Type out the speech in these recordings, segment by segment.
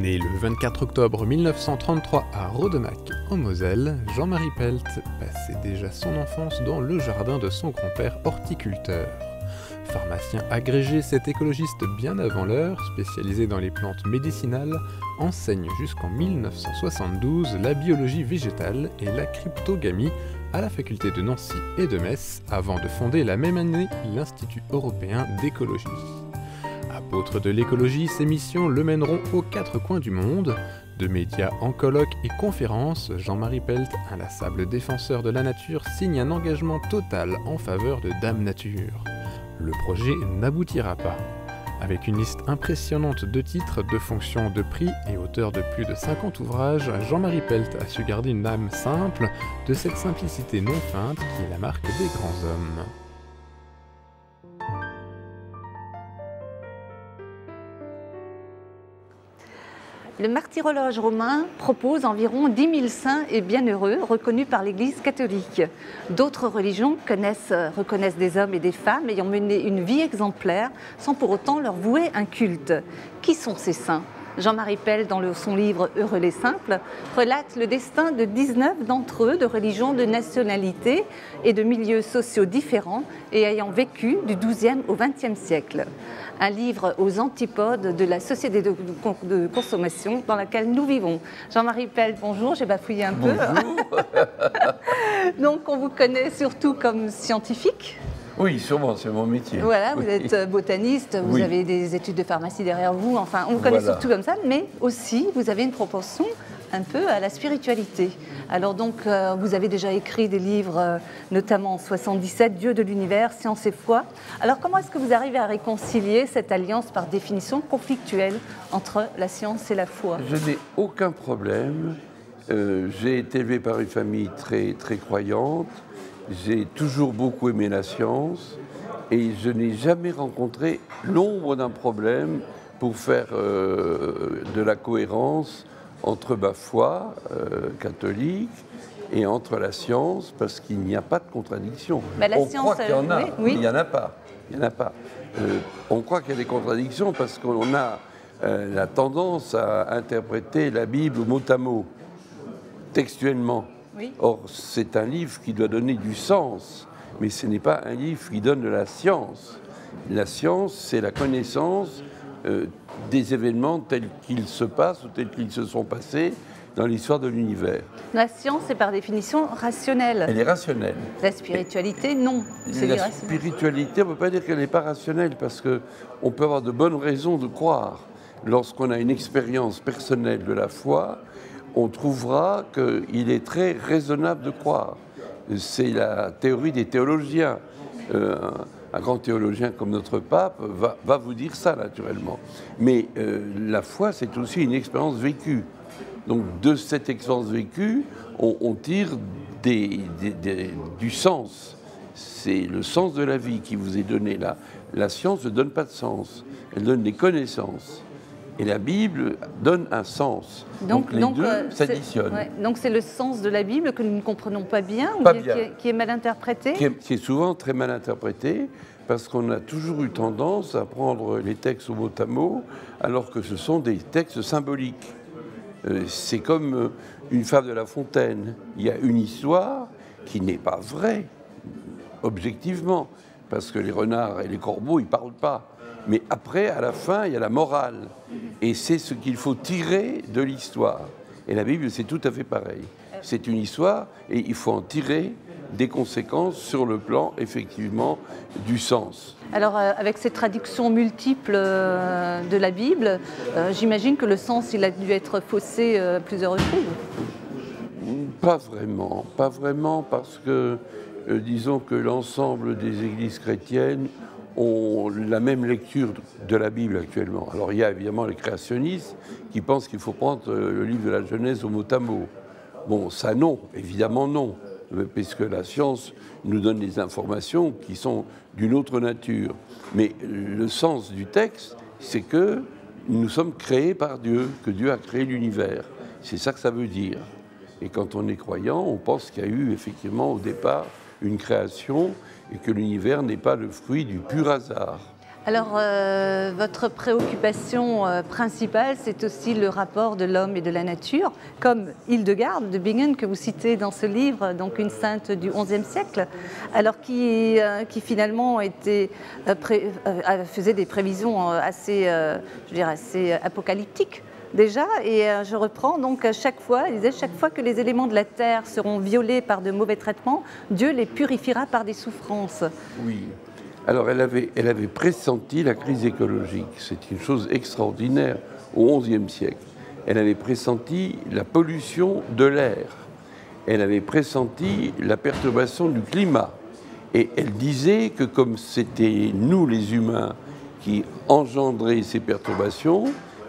Né le 24 octobre 1933 à Rodemack, en Moselle, Jean-Marie Pelt passait déjà son enfance dans le jardin de son grand-père horticulteur. Pharmacien agrégé, cet écologiste bien avant l'heure, spécialisé dans les plantes médicinales, enseigne jusqu'en 1972 la biologie végétale et la cryptogamie à la faculté de Nancy et de Metz, avant de fonder la même année l'Institut européen d'écologie. Apôtre de l'écologie, ses missions le mèneront aux quatre coins du monde. De médias en colloques et conférences, Jean-Marie Pelt, inlassable défenseur de la nature, signe un engagement total en faveur de Dame Nature. Le projet n'aboutira pas. Avec une liste impressionnante de titres, de fonctions, de prix et auteur de plus de 50 ouvrages, Jean-Marie Pelt a su garder une âme simple, de cette simplicité non feinte qui est la marque des grands hommes. Le martyrologe romain propose environ 10 000 saints et bienheureux reconnus par l'Église catholique. D'autres religions reconnaissent des hommes et des femmes ayant mené une vie exemplaire sans pour autant leur vouer un culte. Qui sont ces saints ? Jean-Marie Pelt, dans son livre « Heureux les simples », relate le destin de 19 d'entre eux, de religions, de nationalités et de milieux sociaux différents et ayant vécu du XIIe au XXe siècle. Un livre aux antipodes de la société de consommation dans laquelle nous vivons. Jean-Marie Pelt, bonjour, j'ai bafouillé un peu. Donc on vous connaît surtout comme scientifique. Oui, sûrement, c'est mon métier. Voilà, vous êtes botaniste, vous avez des études de pharmacie derrière vous, enfin, on vous connaît surtout comme ça, mais aussi, vous avez une propension un peu à la spiritualité. Alors donc, vous avez déjà écrit des livres, notamment en 77, Dieu de l'univers, Science et foi. Alors comment est-ce que vous arrivez à réconcilier cette alliance par définition conflictuelle entre la science et la foi ? Je n'ai aucun problème. J'ai été élevé par une famille très, très croyante. J'ai toujours beaucoup aimé la science et je n'ai jamais rencontré l'ombre d'un problème pour faire de la cohérence entre ma foi catholique et entre la science, parce qu'il n'y a pas de contradiction. On croit qu'il y en a, mais il n'y en a pas. Il n'y en a pas. On croit qu'il y a des contradictions parce qu'on a la tendance à interpréter la Bible mot à mot, textuellement. Oui. Or, c'est un livre qui doit donner du sens, mais ce n'est pas un livre qui donne de la science. La science, c'est la connaissance des événements tels qu'ils se passent ou tels qu'ils se sont passés dans l'histoire de l'univers. La science est par définition rationnelle. Elle est rationnelle. La spiritualité, non. La spiritualité, on ne peut pas dire qu'elle n'est pas rationnelle, parce qu'on peut avoir de bonnes raisons de croire. Lorsqu'on a une expérience personnelle de la foi, on trouvera qu'il est très raisonnable de croire. C'est la théorie des théologiens. Un grand théologien comme notre pape va vous dire ça, naturellement. Mais la foi, c'est aussi une expérience vécue. Donc, de cette expérience vécue, on tire du sens. C'est le sens de la vie qui vous est donné là. La science ne donne pas de sens. Elle donne des connaissances. Et la Bible donne un sens. Donc les deux s'additionnent. Ouais, donc c'est le sens de la Bible que nous ne comprenons pas bien, qui est mal interprété ? Qui est souvent très mal interprété, parce qu'on a toujours eu tendance à prendre les textes au mot à mot, alors que ce sont des textes symboliques. C'est comme une fable de La Fontaine. Il y a une histoire qui n'est pas vraie, objectivement, parce que les renards et les corbeaux, ils ne parlent pas. Mais après, à la fin, il y a la morale. Et c'est ce qu'il faut tirer de l'histoire. Et la Bible, c'est tout à fait pareil. C'est une histoire et il faut en tirer des conséquences sur le plan, effectivement, du sens. Alors, avec ces traductions multiples de la Bible, j'imagine que le sens, il a dû être faussé plusieurs reprises. Pas vraiment, parce que, disons que l'ensemble des églises chrétiennes ont la même lecture de la Bible actuellement. Alors il y a évidemment les créationnistes qui pensent qu'il faut prendre le livre de la Genèse au mot à mot. Bon, ça non, évidemment non, puisque la science nous donne des informations qui sont d'une autre nature. Mais le sens du texte, c'est que nous sommes créés par Dieu, que Dieu a créé l'univers. C'est ça que ça veut dire. Et quand on est croyant, on pense qu'il y a eu effectivement au départ une création et que l'univers n'est pas le fruit du pur hasard. Alors, votre préoccupation principale, c'est aussi le rapport de l'homme et de la nature, comme Hildegarde de Bingen, que vous citez dans ce livre, donc une sainte du XIe siècle, alors qui finalement faisait des prévisions assez, je dirais, assez apocalyptiques. Déjà, et je reprends, donc chaque fois, il disait, chaque fois que les éléments de la terre seront violés par de mauvais traitements, Dieu les purifiera par des souffrances. Oui. Alors, elle avait pressenti la crise écologique. C'est une chose extraordinaire au XIe siècle. Elle avait pressenti la pollution de l'air. Elle avait pressenti la perturbation du climat. Et elle disait que comme c'était nous, les humains, qui engendraient ces perturbations,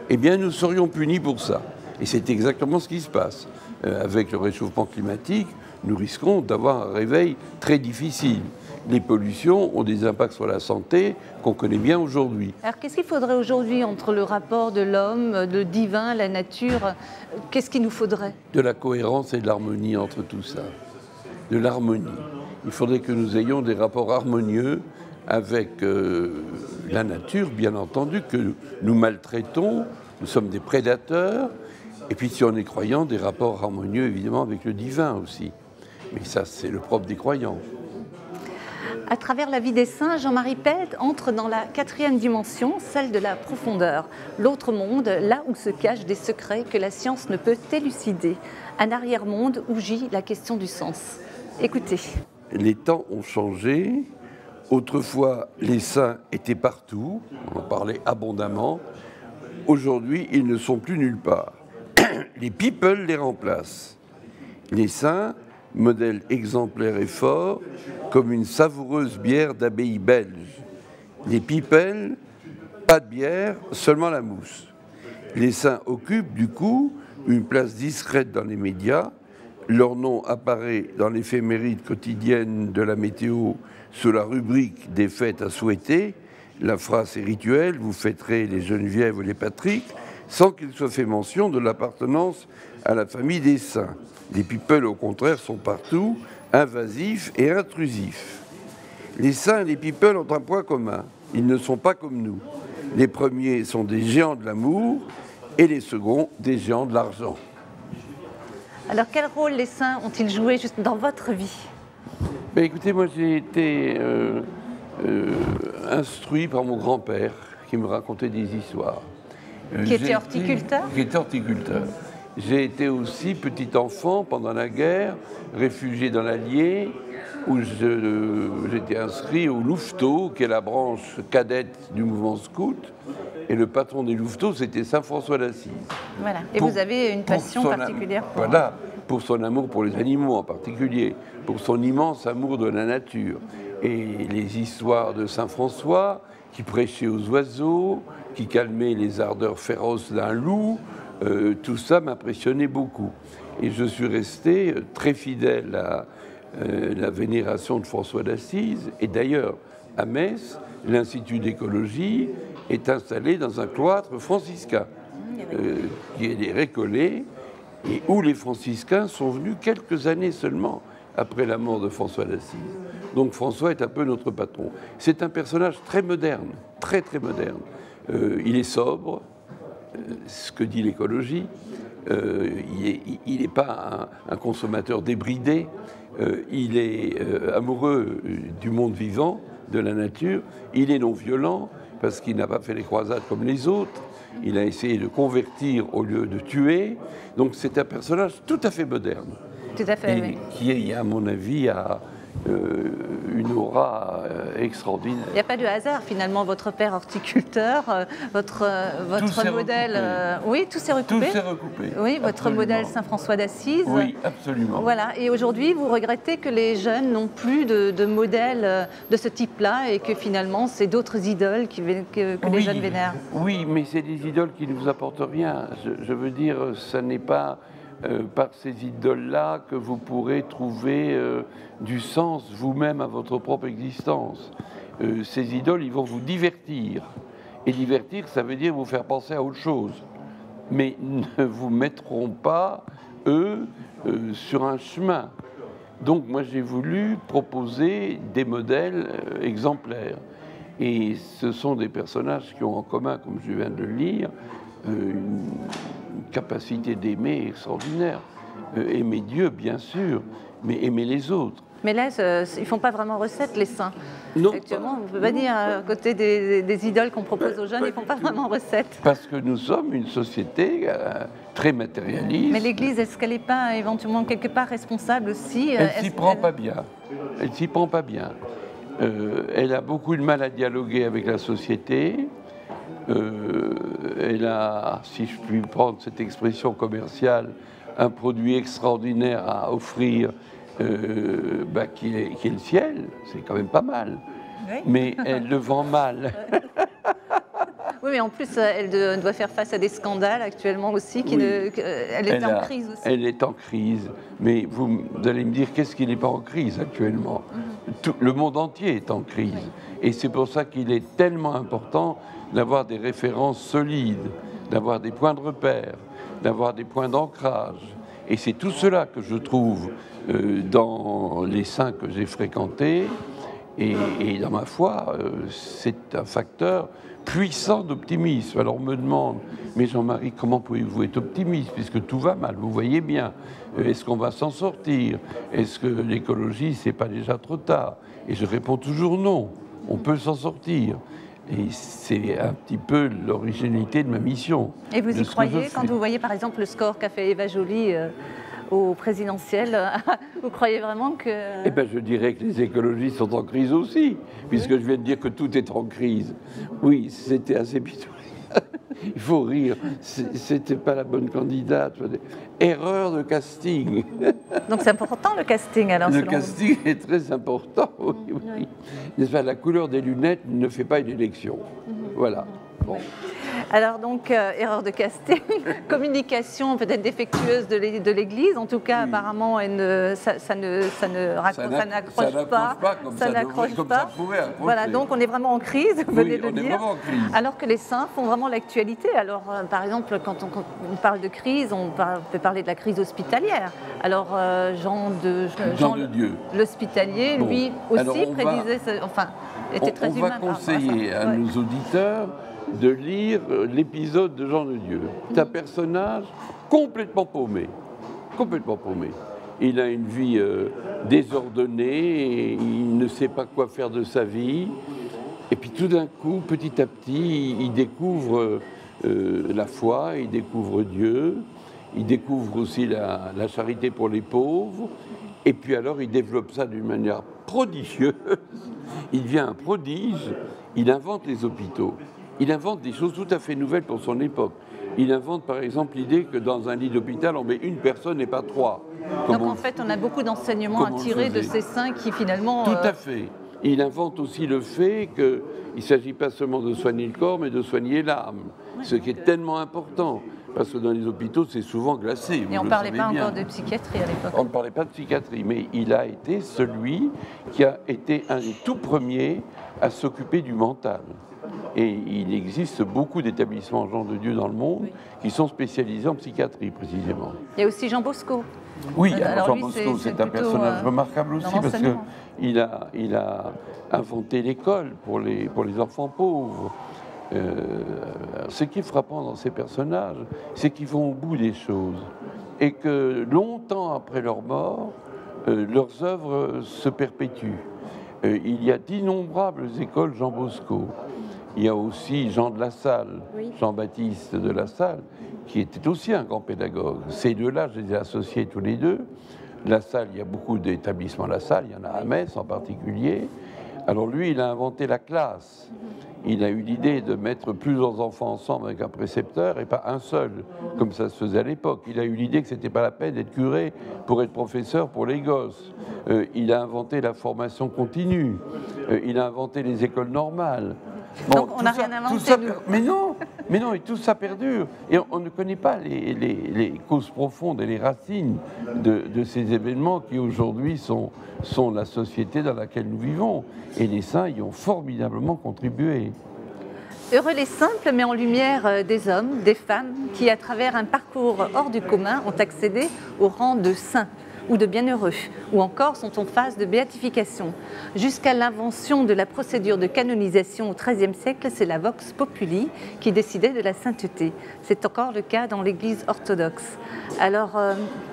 eh bien, nous serions punis pour ça. Et c'est exactement ce qui se passe. Avec le réchauffement climatique, nous risquons d'avoir un réveil très difficile. Les pollutions ont des impacts sur la santé qu'on connaît bien aujourd'hui. Alors qu'est-ce qu'il faudrait aujourd'hui entre le rapport de l'homme, le divin, la nature? Qu'est-ce qu'il nous faudrait? De la cohérence et de l'harmonie entre tout ça. De l'harmonie. Il faudrait que nous ayons des rapports harmonieux avec la nature, bien entendu, que nous maltraitons. Nous sommes des prédateurs. Et puis si on est croyant, des rapports harmonieux, évidemment, avec le divin aussi. Mais ça, c'est le propre des croyants. À travers la vie des saints, Jean-Marie Pelt entre dans la 4e dimension, celle de la profondeur, l'autre monde, là où se cachent des secrets que la science ne peut élucider, un arrière-monde où gît la question du sens. Écoutez. Les temps ont changé. Autrefois, les saints étaient partout, on en parlait abondamment. Aujourd'hui, ils ne sont plus nulle part. Les people les remplacent. Les saints, modèle exemplaire et fort, comme une savoureuse bière d'abbaye belge. Les people, pas de bière, seulement la mousse. Les saints occupent du coup une place discrète dans les médias. Leur nom apparaît dans l'éphéméride quotidienne de la météo sous la rubrique des fêtes à souhaiter. La phrase est rituelle, vous fêterez les Geneviève ou les Patrick, sans qu'il soit fait mention de l'appartenance à la famille des saints. Les people, au contraire, sont partout, invasifs et intrusifs. Les saints et les people ont un point commun. Ils ne sont pas comme nous. Les premiers sont des géants de l'amour et les seconds des géants de l'argent. Alors, quel rôle les saints ont-ils joué juste dans votre vie? Ben, écoutez, moi j'ai été instruit par mon grand-père qui me racontait des histoires. Qui était horticulteur? Qui était horticulteur. J'ai été aussi petit enfant pendant la guerre, réfugié dans l'Allier, où j'étais inscrit au Louveteau, qui est la branche cadette du mouvement scout. Et le patron des Louveteaux, c'était Saint François d'Assise. Voilà. Et vous avez une passion particulière pour... Voilà, pour son amour pour les animaux en particulier, pour son immense amour de la nature. Et les histoires de Saint François, qui prêchait aux oiseaux, qui calmait les ardeurs féroces d'un loup, tout ça m'impressionnait beaucoup. Et je suis resté très fidèle à la vénération de François d'Assise. Et d'ailleurs, à Metz, l'Institut d'écologie est installé dans un cloître franciscain, qui est les Récollets, et où les franciscains sont venus quelques années seulement après la mort de François d'Assise. Donc François est un peu notre patron. C'est un personnage très moderne, très très moderne. Il est sobre, ce que dit l'écologie. Il n'est pas un consommateur débridé. Il est amoureux du monde vivant, de la nature. Il est non violent parce qu'il n'a pas fait les croisades comme les autres. Il a essayé de convertir au lieu de tuer. Donc c'est un personnage tout à fait moderne. Tout à fait, oui. Qui, à mon avis, a une aura extraordinaire. Il n'y a pas de hasard, finalement, votre père horticulteur, votre modèle... oui, tout s'est recoupé. Tout s'est recoupé. Oui, votre absolument. Modèle Saint François d'Assise. Oui, absolument. Voilà, et aujourd'hui, vous regrettez que les jeunes n'ont plus de modèles de ce type-là et que finalement, c'est d'autres idoles que les jeunes vénèrent. Oui, mais c'est des idoles qui ne vous apportent rien. Je veux dire, ça n'est pas... par ces idoles-là que vous pourrez trouver du sens vous-même à votre propre existence. Ces idoles, ils vont vous divertir. Et divertir, ça veut dire vous faire penser à autre chose. Mais ne vous mettront pas, eux, sur un chemin. Donc moi, j'ai voulu proposer des modèles exemplaires. Et ce sont des personnages qui ont en commun, comme je viens de le lire, une capacité d'aimer extraordinaire. Aimer Dieu, bien sûr, mais aimer les autres. Mais là, ils ne font pas vraiment recette, les saints. Non. Actuellement, on ne peut pas dire, à côté des idoles qu'on propose aux jeunes, ils ne font pas vraiment recette. Parce que nous sommes une société très matérialiste. Mais l'Église, est-ce qu'elle n'est pas éventuellement quelque part responsable aussi? Elle s'y prend pas bien. Elle s'y prend pas bien. Elle a beaucoup de mal à dialoguer avec la société. Elle a, si je puis prendre cette expression commerciale, un produit extraordinaire à offrir qui est le ciel. C'est quand même pas mal. Oui. Mais elle le vend mal. Oui, mais en plus, elle doit faire face à des scandales actuellement aussi. Elle est en crise aussi. Elle est en crise. Mais vous allez me dire, qu'est-ce qui n'est pas en crise actuellement? Le monde entier est en crise. Oui. Et c'est pour ça qu'il est tellement important d'avoir des références solides, d'avoir des points de repère, d'avoir des points d'ancrage. Et c'est tout cela que je trouve dans les saints que j'ai fréquentés. Et dans ma foi, c'est un facteur puissant d'optimisme. Alors on me demande, mais Jean-Marie, comment pouvez-vous être optimiste puisque tout va mal, vous voyez bien. Est-ce qu'on va s'en sortir? Est-ce que l'écologie, c'est pas déjà trop tard? Et je réponds toujours non, on peut s'en sortir. Et c'est un petit peu l'originalité de ma mission. Et vous y croyez quand vous voyez par exemple le score qu'a fait Eva Joly au présidentiel? Vous croyez vraiment que... Eh bien, je dirais que les écologistes sont en crise aussi, puisque je viens de dire que tout est en crise. Oui, c'était assez pittoresque. Il faut rire. C'était pas la bonne candidate. Erreur de casting. Donc c'est important le casting alors? Le casting est très important, oui. Oui. N'est-ce pas, la couleur des lunettes ne fait pas une élection. Voilà. Bon. Alors donc, erreur de casting, communication peut-être défectueuse de l'Église, en tout cas apparemment ça n'accroche pas. Ça n'accroche pas. Voilà, donc on est vraiment en crise, vous venez de le dire. Alors que les saints font vraiment l'actualité. Alors par exemple, quand on parle de crise, on peut parler de la crise hospitalière. Alors Jean de Dieu, l'hospitalier, lui aussi prédisait, était très humain. On va conseiller à nos auditeurs de lire l'épisode de Jean de Dieu. C'est un personnage complètement paumé. Complètement paumé. Il a une vie désordonnée, et il ne sait pas quoi faire de sa vie. Et puis tout d'un coup, petit à petit, il découvre la foi, il découvre Dieu, il découvre aussi la charité pour les pauvres. Et puis alors, il développe ça d'une manière prodigieuse. Il devient un prodige, il invente les hôpitaux. Il invente des choses tout à fait nouvelles pour son époque. Il invente par exemple l'idée que dans un lit d'hôpital, on met une personne et pas trois. Donc en fait, on a beaucoup d'enseignements à tirer de ces saints qui finalement... Tout à fait. Il invente aussi le fait qu'il ne s'agit pas seulement de soigner le corps, mais de soigner l'âme. Ce qui est tellement important. Parce que dans les hôpitaux, c'est souvent glacé. Et on ne parlait pas encore de psychiatrie à l'époque. On ne parlait pas de psychiatrie, mais il a été celui qui a été un des tout premiers à s'occuper du mental. Et il existe beaucoup d'établissements Jean de Dieu dans le monde qui sont spécialisés en psychiatrie, précisément. Il y a aussi Jean Bosco. Oui, Jean Bosco, c'est un personnage remarquable aussi parce qu'il a inventé l'école pour les enfants pauvres. Ce qui est frappant dans ces personnages, c'est qu'ils vont au bout des choses et que longtemps après leur mort, leurs œuvres se perpétuent. Il y a d'innombrables écoles Jean Bosco. Il y a aussi Jean de la Salle, Jean-Baptiste de la Salle, qui était aussi un grand pédagogue. Ces deux-là, je les ai associés tous les deux. La Salle, il y a beaucoup d'établissements La Salle, il y en a à Metz en particulier. Alors lui, il a inventé la classe. Il a eu l'idée de mettre plusieurs enfants ensemble avec un précepteur et pas un seul, comme ça se faisait à l'époque. Il a eu l'idée que ce n'était pas la peine d'être curé pour être professeur pour les gosses. Il a inventé la formation continue. Il a inventé les écoles normales. Bon, donc on n'a rien inventé. Mais non, et tout ça perdure. Et on ne connaît pas les causes profondes et les racines de ces événements qui aujourd'hui sont la société dans laquelle nous vivons. Et les saints y ont formidablement contribué. Heureux les simples met en lumière des hommes, des femmes qui, à travers un parcours hors du commun, ont accédé au rang de saints. ou de bienheureux, ou encore sont en phase de béatification. Jusqu'à l'invention de la procédure de canonisation au XIIIe siècle, c'est la vox populi qui décidait de la sainteté. C'est encore le cas dans l'Église orthodoxe. Alors,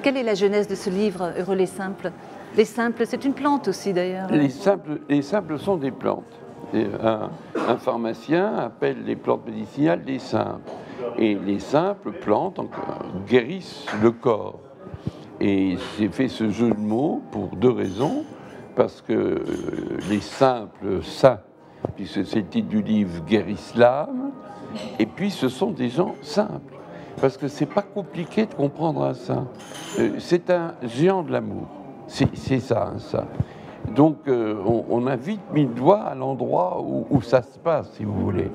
quelle est la genèse de ce livre, Heureux les simples? Les simples, c'est une plante aussi d'ailleurs. Les simples sont des plantes. Un pharmacien appelle les plantes médicinales des simples. Et les simples plantes guérissent le corps. Et j'ai fait ce jeu de mots pour deux raisons. Parce que les simples saints, puisque c'est le titre du livre, guérissent l'âme. Et puis ce sont des gens simples. Parce que c'est pas compliqué de comprendre un saint. C'est un géant de l'amour. C'est ça, un saint. Donc, on a vite mis le doigt à l'endroit où ça se passe, si vous voulez.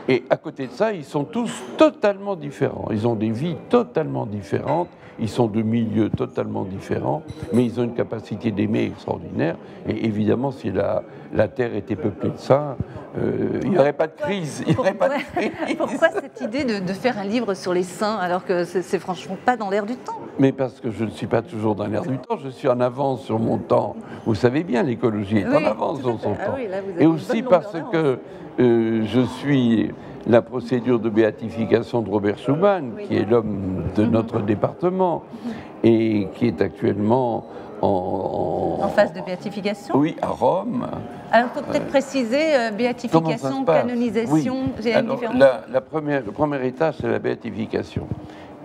Et à côté de ça, ils sont tous totalement différents. Ils ont des vies totalement différentes. Ils sont de milieux totalement différents, mais ils ont une capacité d'aimer extraordinaire. Et évidemment, si la Terre était peuplée de saints, il n'y aurait pas de crise. Pourquoi cette idée de faire un livre sur les saints, alors que c'est franchement pas dans l'air du temps? Mais parce que je ne suis pas toujours dans l'air du temps, je suis en avance sur mon temps. Vous savez bien, l'écologie est en avance sur son temps. Oui, là, et aussi parce que je suis la procédure de béatification de Robert Schuman, qui est l'homme de notre département, et qui est actuellement en phase de béatification. Oui, à Rome. Alors, il faut peut-être préciser, béatification, canonisation, il y a une différence. Le premier étage, c'est la béatification.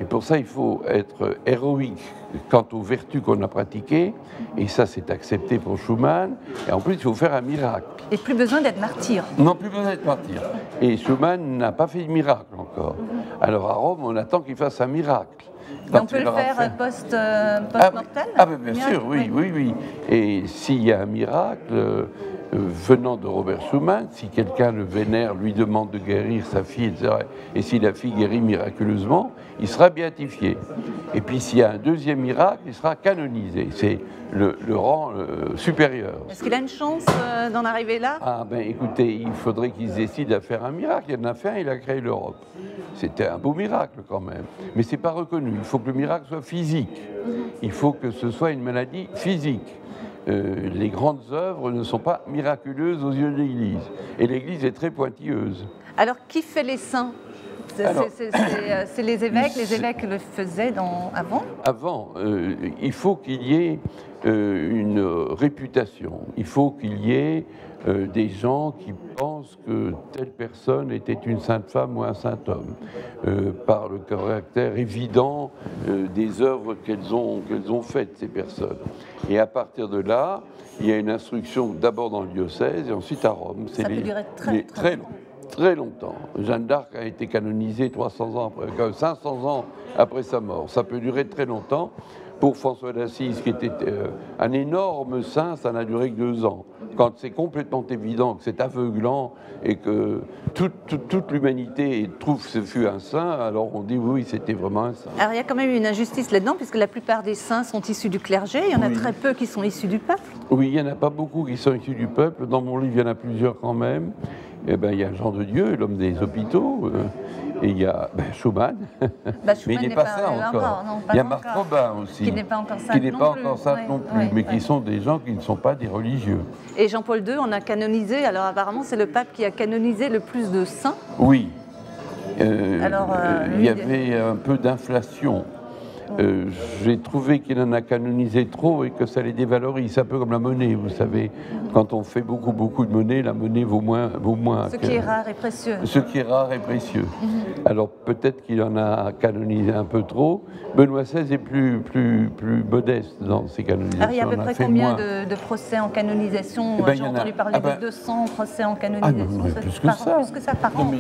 Et pour ça, il faut être héroïque quant aux vertus qu'on a pratiquées, et ça, c'est accepté pour Schuman. Et en plus, il faut faire un miracle. Et plus besoin d'être martyr. Non, plus besoin d'être martyr. Et Schuman n'a pas fait de miracle encore. Alors à Rome, on attend qu'il fasse un miracle. Et on peut le faire post-mortem? Bien sûr, oui. Et s'il y a un miracle venant de Robert Schuman, si quelqu'un le vénère, lui demande de guérir sa fille, etc., et si la fille guérit miraculeusement, il sera béatifié. Et puis s'il y a un deuxième miracle, il sera canonisé. C'est le rang supérieur. Est-ce qu'il a une chance d'en arriver là? Ah ben écoutez, il faudrait qu'ils décident à faire un miracle. Il en a fait un, il a créé l'Europe. C'était un beau miracle quand même. Mais c'est pas reconnu. Il faut que le miracle soit physique. Il faut que ce soit une maladie physique. Les grandes œuvres ne sont pas miraculeuses aux yeux de l'Église. Et l'Église est très pointilleuse. Alors, qui fait les saints? C'est les évêques le faisaient avant? Avant, il faut qu'il y ait une réputation. Il faut qu'il y ait des gens qui pensent que telle personne était une sainte femme ou un saint homme, par le caractère évident des œuvres qu'elles ont faites, ces personnes. Et à partir de là, il y a une instruction d'abord dans le diocèse et ensuite à Rome. Ça peut durer très longtemps. Jeanne d'Arc a été canonisée 500 ans après sa mort. Ça peut durer très longtemps. Pour François d'Assise, qui était un énorme saint, ça n'a duré que 2 ans. Quand c'est complètement évident que c'est aveuglant et que toute l'humanité trouve que ce fut un saint, alors on dit oui, c'était vraiment un saint. Alors il y a quand même une injustice là-dedans, puisque la plupart des saints sont issus du clergé, il y en a très peu qui sont issus du peuple. Oui, il n'y en a pas beaucoup qui sont issus du peuple. Dans mon livre, il y en a plusieurs quand même. Eh ben, il y a Jean de Dieu, l'homme des hôpitaux, et il y a Schuman, mais il n'est pas saint encore. Il y a Marc Robin aussi, qui n'est pas encore saint non plus, mais qui sont des gens qui ne sont pas des religieux. Et Jean-Paul II, on a canonisé, alors apparemment c'est le pape qui a canonisé le plus de saints. Oui, il y avait un peu d'inflation. J'ai trouvé qu'il en a canonisé trop et que ça les dévalorise. C'est un peu comme la monnaie, vous savez. Quand on fait beaucoup de monnaie, la monnaie vaut moins. Ce qui est rare et précieux. Ce qui est rare et précieux. Alors peut-être qu'il en a canonisé un peu trop. Benoît XVI est plus modeste dans ses canonisations. Alors il y a à peu près combien de procès en canonisation? J'ai entendu parler de 200 procès en canonisation. Plus que ça par an.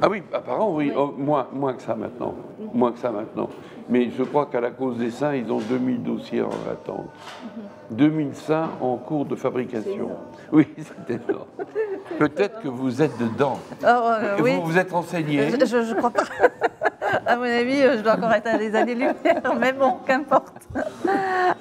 Ah oui, par an, oui. Oh, moins que ça maintenant. Mais je crois qu'à la cause des saints, ils ont 2000 dossiers en attente. 2000 saints en cours de fabrication. Oui, c'est énorme. Peut-être que vous êtes dedans. Oui. Vous êtes renseigné. Je crois pas. À mon avis, je dois encore être à des années-lumière, mais bon, qu'importe.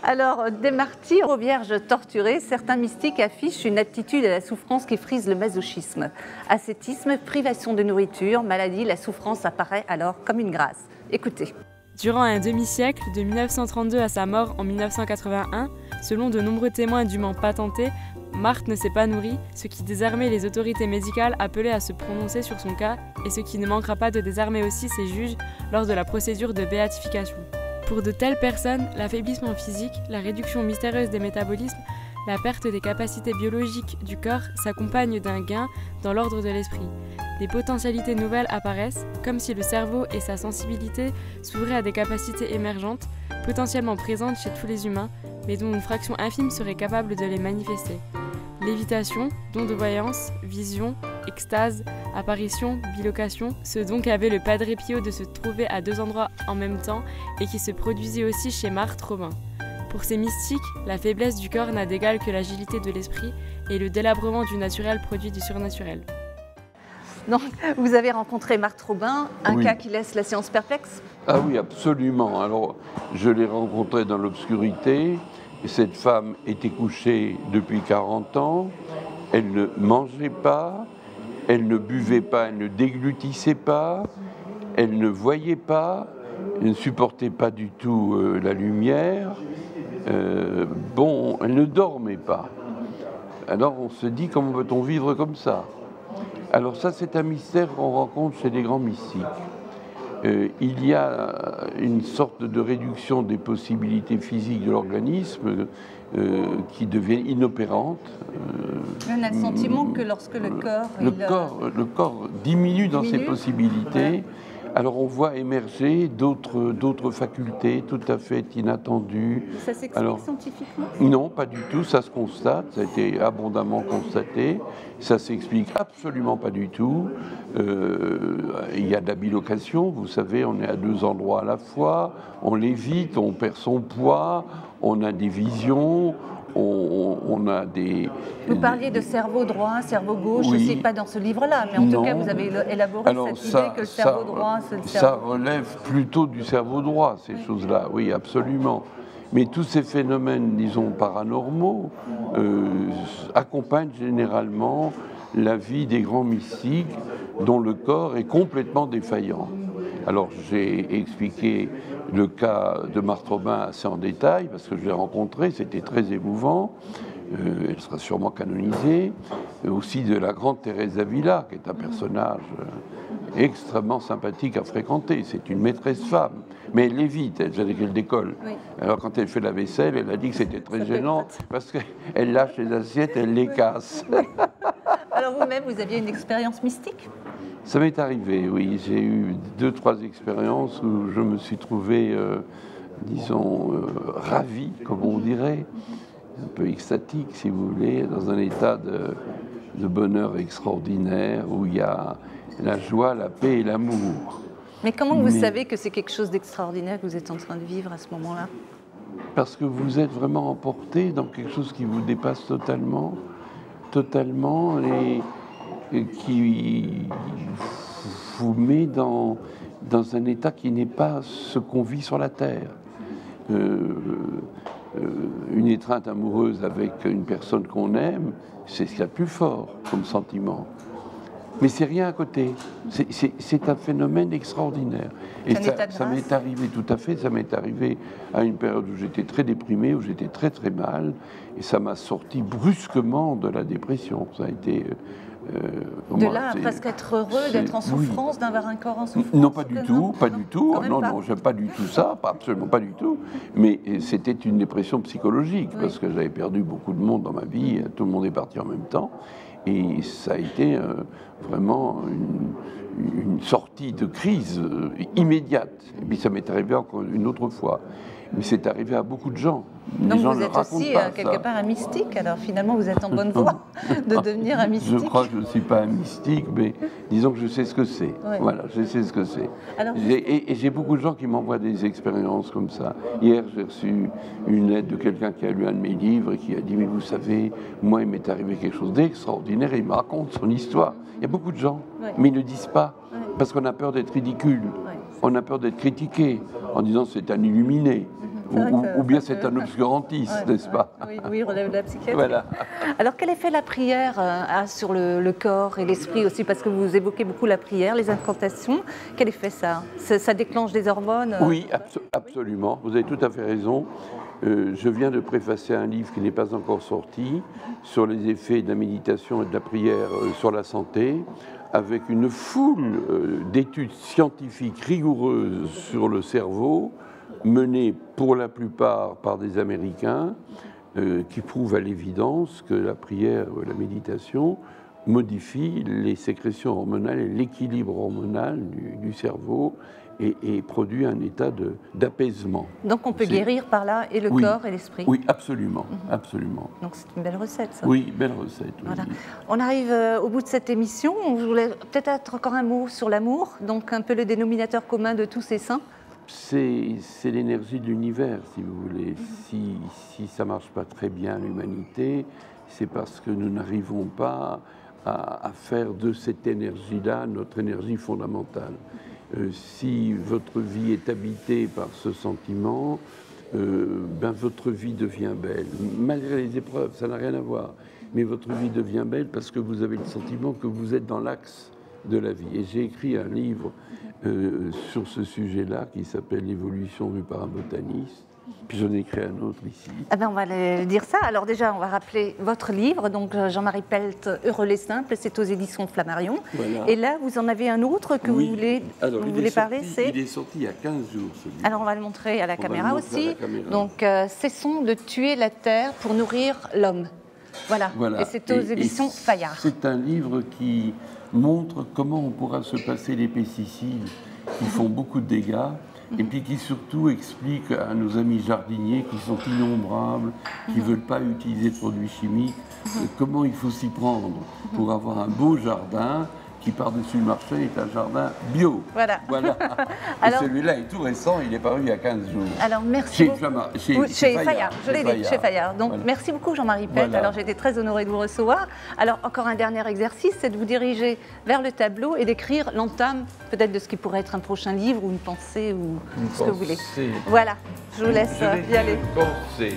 Alors, des martyrs aux vierges torturées, certains mystiques affichent une aptitude à la souffrance qui frise le masochisme. Ascétisme, privation de nourriture, maladie, la souffrance apparaît alors comme une grâce. Écoutez. Durant un demi-siècle, de 1932 à sa mort en 1981, selon de nombreux témoins dûment patentés, Marthe ne s'est pas nourrie, ce qui désarmait les autorités médicales appelées à se prononcer sur son cas et ce qui ne manquera pas de désarmer aussi ses juges lors de la procédure de béatification. Pour de telles personnes, l'affaiblissement physique, la réduction mystérieuse des métabolismes, la perte des capacités biologiques du corps s'accompagnent d'un gain dans l'ordre de l'esprit. Des potentialités nouvelles apparaissent, comme si le cerveau et sa sensibilité s'ouvraient à des capacités émergentes, potentiellement présentes chez tous les humains, mais dont une fraction infime serait capable de les manifester. Lévitation, don de voyance, vision, extase, apparition, bilocation, ce don qu'avait le Padre Pio de se trouver à deux endroits en même temps et qui se produisait aussi chez Marthe Robin. Pour ces mystiques, la faiblesse du corps n'a d'égal que l'agilité de l'esprit et le délabrement du naturel produit du surnaturel. Donc, vous avez rencontré Marthe Robin, un Oui. cas qui laisse la science perplexe? Ah oui, absolument. Alors, je l'ai rencontrée dans l'obscurité. Et cette femme était couchée depuis 40 ans. Elle ne mangeait pas, elle ne buvait pas, elle ne déglutissait pas, elle ne voyait pas, elle ne supportait pas du tout la lumière. Elle ne dormait pas. Alors on se dit, comment peut-on vivre comme ça? Alors ça, c'est un mystère qu'on rencontre chez les grands mystiques. Il y a une sorte de réduction des possibilités physiques de l'organisme qui devient inopérante. On a le sentiment que lorsque le corps... Le corps diminue dans ses possibilités. Ouais. Alors on voit émerger d'autres facultés tout à fait inattendues. Ça s'explique scientifiquement? Non, pas du tout, ça se constate, ça a été abondamment constaté. Ça s'explique absolument pas du tout. Il y a de la bilocation, vous savez, on est à deux endroits à la fois, on lévite, on perd son poids, on a des visions, on a des... Vous parliez de cerveau droit, cerveau gauche, oui. Je ne sais pas dans ce livre-là, mais en tout cas, vous avez élaboré cette idée que le cerveau droit, c'est le cerveau... Ça relève plutôt du cerveau droit, ces choses-là, oui, absolument. Mais tous ces phénomènes, disons, paranormaux, accompagnent généralement la vie des grands mystiques dont le corps est complètement défaillant. Alors j'ai expliqué le cas de Marthe Robin assez en détail, parce que je l'ai rencontrée, c'était très émouvant. Elle sera sûrement canonisée. Aussi de la grande Thérèse d'Avila, qui est un personnage extrêmement sympathique à fréquenter. C'est une maîtresse femme, mais elle lévite, elle décolle. Oui. Alors quand elle fait la vaisselle, elle a dit que c'était très gênant, parce qu'elle lâche les assiettes, elle les casse. Oui. Alors vous-même, vous aviez une expérience mystique? Ça m'est arrivé, oui. J'ai eu 2-3 expériences où je me suis trouvé, ravi, comme on dirait, un peu extatique, si vous voulez, dans un état de bonheur extraordinaire, où il y a la joie, la paix et l'amour. Mais comment vous savez que c'est quelque chose d'extraordinaire que vous êtes en train de vivre à ce moment-là? Parce que vous êtes vraiment emporté dans quelque chose qui vous dépasse totalement, et qui vous met dans un état qui n'est pas ce qu'on vit sur la Terre. Une étreinte amoureuse avec une personne qu'on aime, c'est ce qu'il y a de plus fort comme sentiment. Mais c'est rien à côté. C'est un phénomène extraordinaire. Et ça m'est arrivé tout à fait. Ça m'est arrivé à une période où j'étais très déprimé, où j'étais très très mal, et ça m'a sorti brusquement de la dépression. Ça a été de là à presque être heureux, d'être en souffrance, oui. D'avoir un corps en souffrance? Non, pas du tout, pas du tout. Non, j'aime pas du tout ça, absolument pas du tout. Mais c'était une dépression psychologique, oui. Parce que j'avais perdu beaucoup de monde dans ma vie, tout le monde est parti en même temps. Et ça a été vraiment une sortie de crise immédiate. Et puis ça m'est arrivé encore une autre fois. Mais c'est arrivé à beaucoup de gens. Donc vous êtes aussi quelque part un mystique, alors finalement vous êtes en bonne voie de devenir un mystique. Je crois que je ne suis pas un mystique, mais disons que je sais ce que c'est. Oui. Voilà, je sais ce que c'est. Et j'ai beaucoup de gens qui m'envoient des expériences comme ça. Hier, j'ai reçu une lettre de quelqu'un qui a lu un de mes livres et qui a dit « Mais vous savez, moi, il m'est arrivé quelque chose d'extraordinaire. » Et il me raconte son histoire. Il y a beaucoup de gens, oui. Mais ils ne disent pas, oui. Parce qu'on a peur d'être ridicule. Oui. On a peur d'être critiqué en disant « C'est un illuminé. » Ou bien c'est un obscurantiste, n'est-ce pas? Oui, il relève de la psychiatrie. Voilà. Alors, quel effet la prière a sur le corps et l'esprit aussi? Parce que vous évoquez beaucoup la prière, les incantations. Quel effet ça? Ça déclenche des hormones? Oui, absolument. Vous avez tout à fait raison. Je viens de préfacer un livre qui n'est pas encore sorti sur les effets de la méditation et de la prière sur la santé, avec une foule d'études scientifiques rigoureuses sur le cerveau, menées pour la plupart par des Américains, qui prouvent à l'évidence que la prière ou la méditation modifie les sécrétions hormonales et l'équilibre hormonal du cerveau et produit un état d'apaisement. Donc on peut guérir par là et le corps et l'esprit. Oui, absolument, absolument. Donc c'est une belle recette, ça. Oui, belle recette. Oui. Voilà. On arrive au bout de cette émission. On voulait peut-être encore un mot sur l'amour, donc un peu le dénominateur commun de tous ces saints. C'est l'énergie de l'univers, si vous voulez. Si ça ne marche pas très bien l'humanité, c'est parce que nous n'arrivons pas à faire de cette énergie-là notre énergie fondamentale. Si votre vie est habitée par ce sentiment, votre vie devient belle. Malgré les épreuves, ça n'a rien à voir. Mais votre vie devient belle parce que vous avez le sentiment que vous êtes dans l'axe de la vie. Et j'ai écrit un livre sur ce sujet-là qui s'appelle « L'évolution vue par un botaniste ». Puis j'en ai écrit un autre ici. Ah ben on va dire ça. Alors déjà, on va rappeler votre livre, donc Jean-Marie Pelt, Heureux les simples, c'est aux éditions Flammarion. Voilà. Et là, vous en avez un autre que vous voulez parler. Il est sorti il y a 15 jours, celui-là. Alors on va le montrer à la caméra aussi. Donc cessons de tuer la terre pour nourrir l'homme. Voilà. Et c'est aux éditions Fayard. C'est un livre qui montre comment on pourra se passer des pesticides qui font beaucoup de dégâts. Et puis qui surtout explique à nos amis jardiniers qui sont innombrables, qui ne veulent pas utiliser de produits chimiques, comment il faut s'y prendre pour avoir un beau jardin qui par-dessus le marché est un jardin bio. Voilà. Alors, celui-là est tout récent, il est paru il y a 15 jours. Alors merci chez Fayard, je l'ai dit, chez Fayard. Donc merci beaucoup Jean-Marie Pelt. Alors j'ai été très honorée de vous recevoir. Alors encore un dernier exercice, c'est de vous diriger vers le tableau et d'écrire l'entame peut-être de ce qui pourrait être un prochain livre ou une pensée ou ce que vous voulez. Voilà, je vous laisse y aller. Pensée.